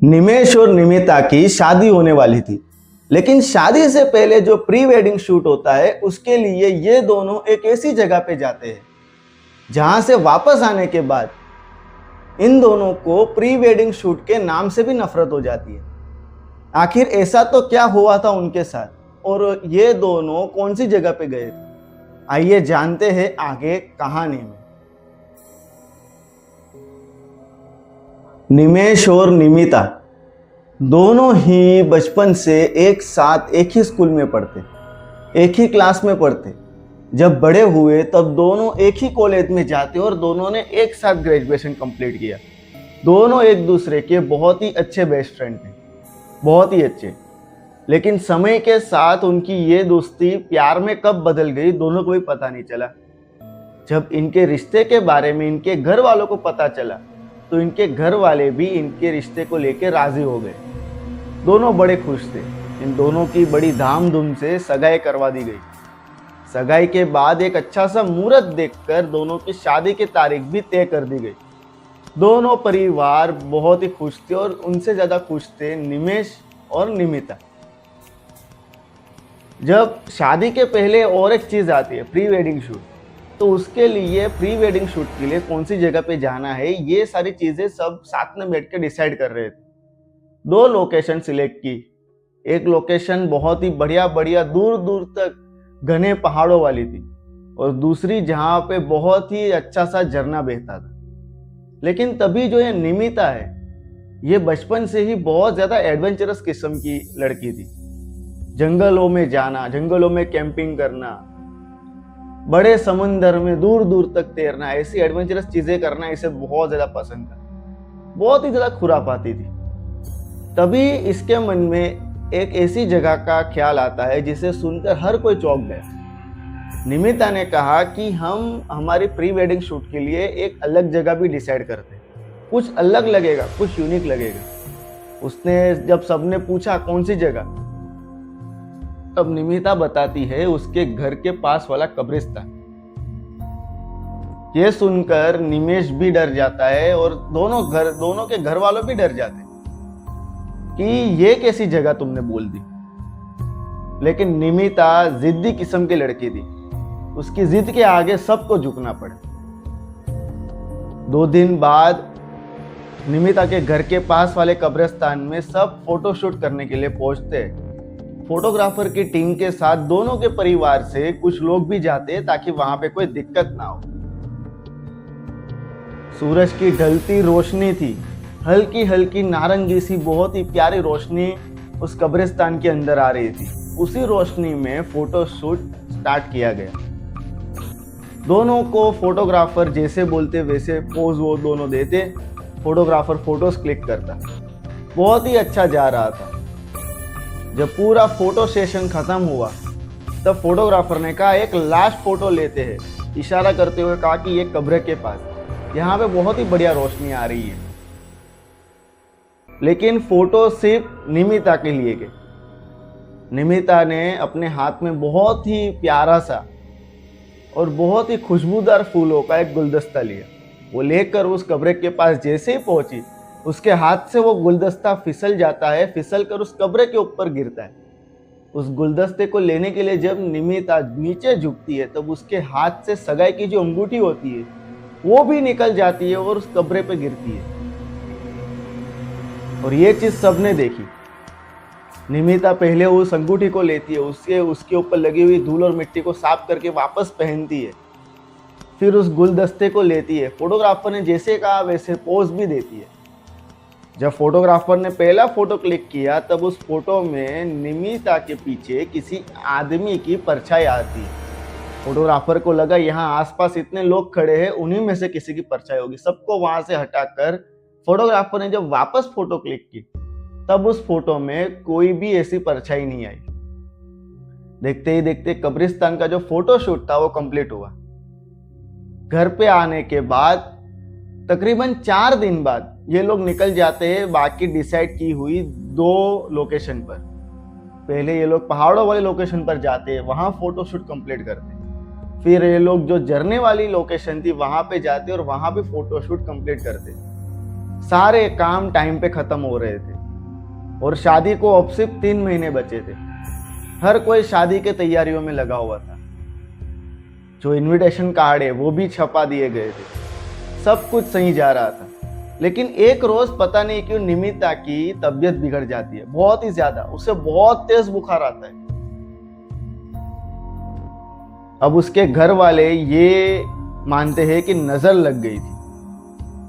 निमेश और निमिता की शादी होने वाली थी, लेकिन शादी से पहले जो प्री वेडिंग शूट होता है उसके लिए ये दोनों एक ऐसी जगह पे जाते हैं जहां से वापस आने के बाद इन दोनों को प्री वेडिंग शूट के नाम से भी नफरत हो जाती है। आखिर ऐसा तो क्या हुआ था उनके साथ और ये दोनों कौन सी जगह पे गए थे? आइए जानते हैं आगे कहानी में। निमेश और निमिता दोनों ही बचपन से एक साथ एक ही स्कूल में पढ़ते, एक ही क्लास में पढ़ते। जब बड़े हुए तब दोनों एक ही कॉलेज में जाते और दोनों ने एक साथ ग्रेजुएशन कंप्लीट किया। दोनों एक दूसरे के बहुत ही अच्छे बेस्ट फ्रेंड थे, बहुत ही अच्छे। लेकिन समय के साथ उनकी ये दोस्ती प्यार में कब बदल गई दोनों को भी पता नहीं चला। जब इनके रिश्ते के बारे में इनके घर वालों को पता चला तो इनके घर वाले भी इनके रिश्ते को लेकर राजी हो गए। दोनों बड़े खुश थे। इन दोनों की बड़ी धामधूम से सगाई करवा दी गई। सगाई के बाद एक अच्छा सा मुहूर्त देखकर दोनों की शादी की तारीख भी तय कर दी गई। दोनों परिवार बहुत ही खुश थे और उनसे ज्यादा खुश थे निमेश और निमिता। जब शादी के पहले और एक चीज आती है, प्री वेडिंग शूट। तो उसके लिए प्री वेडिंग शूट के लिए कौन सी जगह पे जाना है ये सारी चीजें सब साथ में बैठ के डिसाइड कर रहे थे। दो लोकेशन सिलेक्ट की। एक लोकेशन बहुत ही बढ़िया बढ़िया दूर दूर तक घने पहाड़ों वाली थी और दूसरी जहां पे बहुत ही अच्छा सा झरना बहता था। लेकिन तभी जो ये निमिता है ये बचपन से ही बहुत ज्यादा एडवेंचरस किस्म की लड़की थी। जंगलों में जाना, जंगलों में कैंपिंग करना, बड़े समंदर में दूर दूर तक तैरना, ऐसी एडवेंचरस चीजें करना इसे बहुत ज्यादा पसंद था। बहुत ही ज्यादा खुरापाती थी। तभी इसके मन में एक ऐसी जगह का ख्याल आता है जिसे सुनकर हर कोई चौंक गया। निमिता ने कहा कि हम हमारी प्री वेडिंग शूट के लिए एक अलग जगह भी डिसाइड करते हैं, कुछ अलग लगेगा, कुछ यूनिक लगेगा। उसने जब सबने पूछा कौन सी जगह, तब निमिता बताती है उसके घर के पास वाला कब्रिस्तान। ये सुनकर निमेश भी डर जाता है और दोनों के घर वालों भी डर जाते हैं कि ये कैसी जगह तुमने बोल दी। लेकिन निमिता जिद्दी किस्म की लड़की थी। उसकी जिद के आगे सबको झुकना पड़ा। 2 दिन बाद निमिता के घर के पास वाले कब्रिस्तान में सब फोटोशूट करने के लिए पहुंचते हैं। फोटोग्राफर की टीम के साथ दोनों के परिवार से कुछ लोग भी जाते ताकि वहां पे कोई दिक्कत ना हो। सूरज की ढलती रोशनी थी, हल्की हल्की नारंगी सी बहुत ही प्यारी रोशनी उस कब्रिस्तान के अंदर आ रही थी। उसी रोशनी में फोटोशूट स्टार्ट किया गया। दोनों को फोटोग्राफर जैसे बोलते वैसे पोज वो दोनों देते। फोटोग्राफर फोटोज क्लिक करता। बहुत ही अच्छा जा रहा था। जब पूरा फोटो सेशन खत्म हुआ तब फोटोग्राफर ने कहा एक लास्ट फोटो लेते हैं, इशारा करते हुए कहा कि ये कब्र के पास, यहाँ पे बहुत ही बढ़िया रोशनी आ रही है। लेकिन फोटो सिर्फ निमिता के लिए गए। निमिता ने अपने हाथ में बहुत ही प्यारा सा और बहुत ही खुशबूदार फूलों का एक गुलदस्ता लिया। वो लेकर उस कब्र के पास जैसे ही पहुंची उसके हाथ से वो गुलदस्ता फिसल जाता है, फिसल कर उस कब्र के ऊपर गिरता है। उस गुलदस्ते को लेने के लिए जब निमिता नीचे झुकती है तब उसके हाथ से सगाई की जो अंगूठी होती है वो भी निकल जाती है और उस कब्र पे गिरती है। और ये चीज सबने देखी। निमिता पहले उस अंगूठी को लेती है, उसके ऊपर लगी हुई धूल और मिट्टी को साफ करके वापस पहनती है, फिर उस गुलदस्ते को लेती है। फोटोग्राफर ने जैसे कहा वैसे पोज भी देती है। जब फोटोग्राफर ने पहला फोटो क्लिक किया तब उस फोटो में निमिता के पीछे किसी आदमी की परछाई आती है। फोटोग्राफर को लगा यहाँ आसपास इतने लोग खड़े हैं, उन्हीं में से किसी की परछाई होगी। सबको वहां से हटाकर फोटोग्राफर ने जब वापस फोटो क्लिक की तब उस फोटो में कोई भी ऐसी परछाई नहीं आई। देखते ही देखते कब्रिस्तान का जो फोटो शूट था वो कंप्लीट हुआ। घर पे आने के बाद तकरीबन 4 दिन बाद ये लोग निकल जाते हैं बाकी डिसाइड की हुई 2 लोकेशन पर। पहले ये लोग पहाड़ों वाली लोकेशन पर जाते हैं, वहां फोटोशूट कंप्लीट करते हैं। फिर ये लोग जो झरने वाली लोकेशन थी वहां पे जाते और वहां भी फोटोशूट कंप्लीट करते। सारे काम टाइम पे खत्म हो रहे थे और शादी को अब सिर्फ 3 महीने बचे थे। हर कोई शादी के तैयारियों में लगा हुआ था। जो इनविटेशन कार्ड है वो भी छपा दिए गए थे। सब कुछ सही जा रहा था, लेकिन एक रोज पता नहीं क्यों निमिता की तबीयत बिगड़ जाती है, बहुत ही ज्यादा। उसे बहुत तेज बुखार आता है। अब उसके घर वाले ये मानते हैं कि नजर लग गई थी,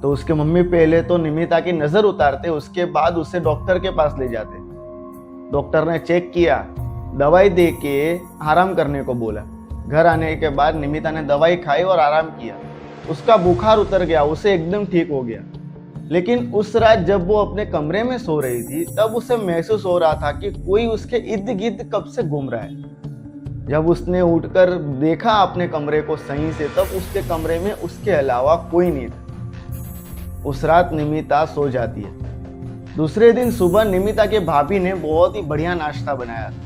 तो उसके मम्मी पहले तो निमिता की नजर उतारते, उसके बाद उसे डॉक्टर के पास ले जाते। डॉक्टर ने चेक किया, दवाई दे के आराम करने को बोला। घर आने के बाद निमिता ने दवाई खाई और आराम किया। उसका बुखार उतर गया, उसे एकदम ठीक हो गया। लेकिन उस रात जब वो अपने कमरे में सो रही थी, तब उसे महसूस हो रहा था कि कोई उसके इर्द गिर्द कब से घूम रहा है। जब उसने उठकर देखा अपने कमरे को सही से, तब उसके कमरे में उसके अलावा कोई नहीं था। उस रात निमिता सो जाती है। दूसरे दिन सुबह निमिता के भाभी ने बहुत ही बढ़िया नाश्ता बनाया था।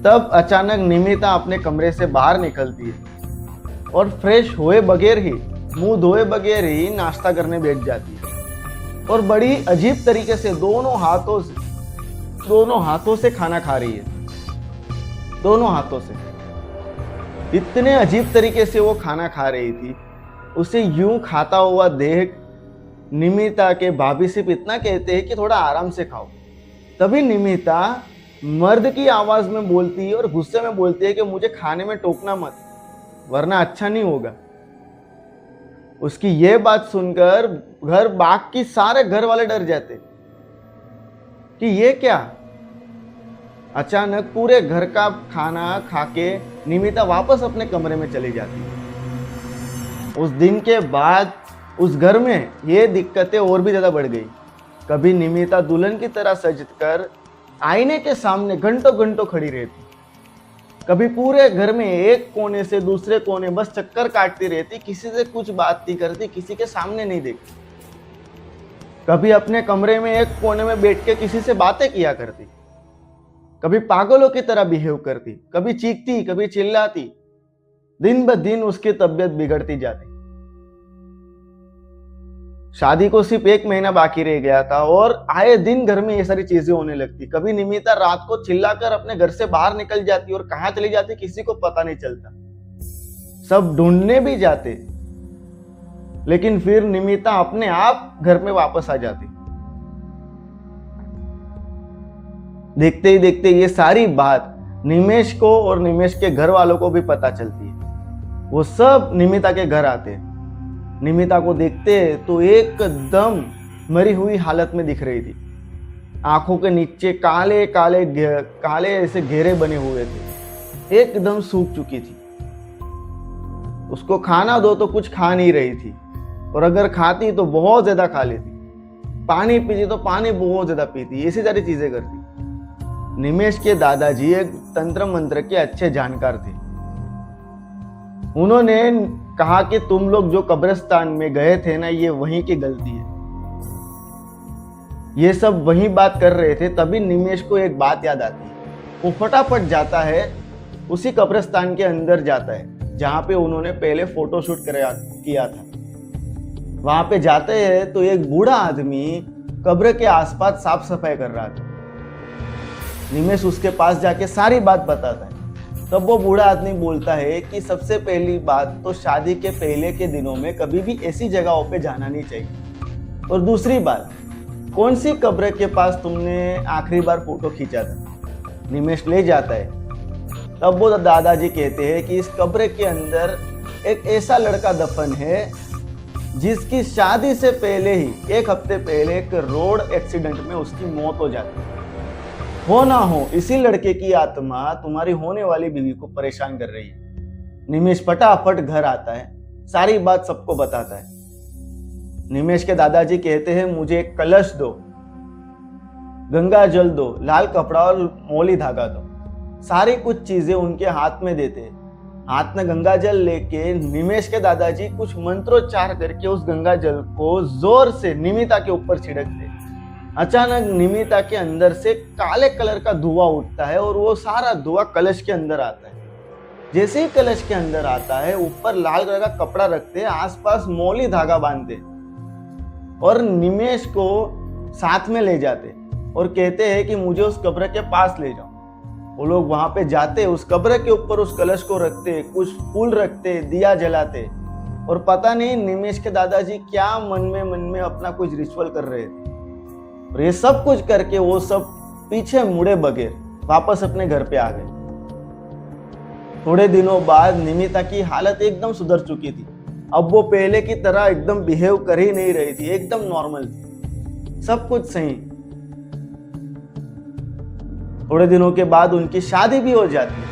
तब अचानक निमिता अपने कमरे से बाहर निकलती है और फ्रेश हुए बगैर ही, मुंह धोए बगैर ही नाश्ता करने बैठ जाती है और बड़ी अजीब तरीके से दोनों हाथों से खाना खा रही है। दोनों हाथों से इतने अजीब तरीके से वो खाना खा रही थी। उसे यूं खाता हुआ देख निमिता के भाभी सिर्फ इतना कहते हैं कि थोड़ा आराम से खाओ। तभी निमिता मर्द की आवाज में बोलती है और गुस्से में बोलती है कि मुझे खाने में टोकना मत, वरना अच्छा नहीं होगा। उसकी यह बात सुनकर बाकी सारे घर वाले डर जाते कि ये क्या। अचानक पूरे घर का खाना खा के निमिता वापस अपने कमरे में चली जाती है। उस दिन के बाद उस घर में ये दिक्कतें और भी ज्यादा बढ़ गई। कभी निमिता दुल्हन की तरह सजकर आईने के सामने घंटों घंटों खड़ी रहती, कभी पूरे घर में एक कोने से दूसरे कोने बस चक्कर काटती रहती, किसी से कुछ बात नहीं करती, किसी के सामने नहीं देखती। कभी अपने कमरे में एक कोने में बैठ के किसी से बातें किया करती, कभी पागलों की तरह बिहेव करती, कभी चीखती, कभी चिल्लाती। दिन ब दिन उसकी तबीयत बिगड़ती जाती। शादी को सिर्फ 1 महीना बाकी रह गया था और आए दिन घर में ये सारी चीजें होने लगती। कभी निमिता रात को चिल्लाकर अपने घर से बाहर निकल जाती और कहां चली जाती किसी को पता नहीं चलता। सब ढूंढने भी जाते, लेकिन फिर निमिता अपने आप घर में वापस आ जाती। देखते ही देखते ये सारी बात निमेश को और निमेश के घर वालों को भी पता चलती है। वो सब निमिता के घर आते। निमिता को देखते तो एकदम मरी हुई हालत में दिख रही थी। आंखों के नीचे काले काले ऐसे घेरे बने हुए थे, एकदम सूख चुकी थी। उसको खाना दो तो कुछ खा नहीं रही थी, और अगर खाती तो बहुत ज्यादा खा लेती। पानी पीती तो पानी बहुत ज्यादा पीती, ऐसी सारी चीजें करती। निमेश के दादाजी एक तंत्र मंत्र के अच्छे जानकार थे। उन्होंने कहा कि तुम लोग जो कब्रिस्तान में गए थे ना, ये वहीं की गलती है। ये सब वही बात कर रहे थे, तभी निमेश को एक बात याद आती है। वो फटाफट जाता है, उसी कब्रिस्तान के अंदर जाता है जहां पे उन्होंने पहले फोटोशूट किया था। वहां पे जाते हैं तो एक बूढ़ा आदमी कब्र के आसपास साफ सफाई कर रहा था। निमेश उसके पास जाके सारी बात बताता है। तब वो बूढ़ा आदमी बोलता है कि सबसे पहली बात तो शादी के पहले के दिनों में कभी भी ऐसी जगहों पे जाना नहीं चाहिए, और दूसरी बात, कौन सी कब्र के पास तुमने आखिरी बार फोटो खींचा था। निमेश ले जाता है। तब वो दादाजी कहते हैं कि इस कब्र के अंदर एक ऐसा लड़का दफन है जिसकी शादी से पहले ही 1 हफ्ते पहले एक रोड एक्सीडेंट में उसकी मौत हो जाती है। हो ना हो, इसी लड़के की आत्मा तुम्हारी होने वाली बीवी को परेशान कर रही है। निमेश फटाफट घर आता है, सारी बात सबको बताता है। निमेश के दादाजी कहते हैं मुझे एक कलश दो, गंगा जल दो, लाल कपड़ा और मौली धागा दो। सारी कुछ चीजें उनके हाथ में देते। हाथ में गंगा जल लेके निमेश के दादाजी कुछ मंत्रोच्चार करके उस गंगा जल को जोर से निमिता के ऊपर छिड़कते। अचानक निमिता के अंदर से काले कलर का धुआं उठता है और वो सारा धुआं कलश के अंदर आता है। जैसे ही कलश के अंदर आता है, ऊपर लाल कलर का कपड़ा रखते, आसपास मौली धागा बांधते। और निमेश को साथ में ले जाते और कहते हैं कि मुझे उस कब्र के पास ले जाओ। वो लोग वहां पे जाते, उस कब्र के ऊपर उस कलश को रखते, कुछ फूल रखते, दिया जलाते, और पता नहीं निमेश के दादाजी क्या मन में अपना कुछ रिचुअल कर रहे थे। और ये सब कुछ करके वो सब पीछे मुड़े बगैर वापस अपने घर पे आ गए। थोड़े दिनों बाद निमिता की हालत एकदम सुधर चुकी थी। अब वो पहले की तरह एकदम बिहेव कर ही नहीं रही थी, एकदम नॉर्मल थी, सब कुछ सही। थोड़े दिनों के बाद उनकी शादी भी हो जाती है।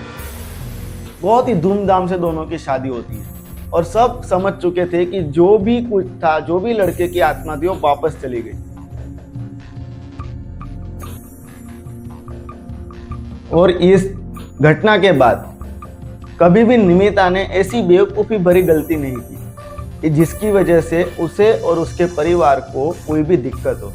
बहुत ही धूमधाम से दोनों की शादी होती है और सब समझ चुके थे कि जो भी कुछ था, जो भी लड़के की आत्मा थी, वो वापस चली गई। और इस घटना के बाद कभी भी निमिता ने ऐसी बेवकूफ़ी भरी गलती नहीं की कि जिसकी वजह से उसे और उसके परिवार को कोई भी दिक्कत हो।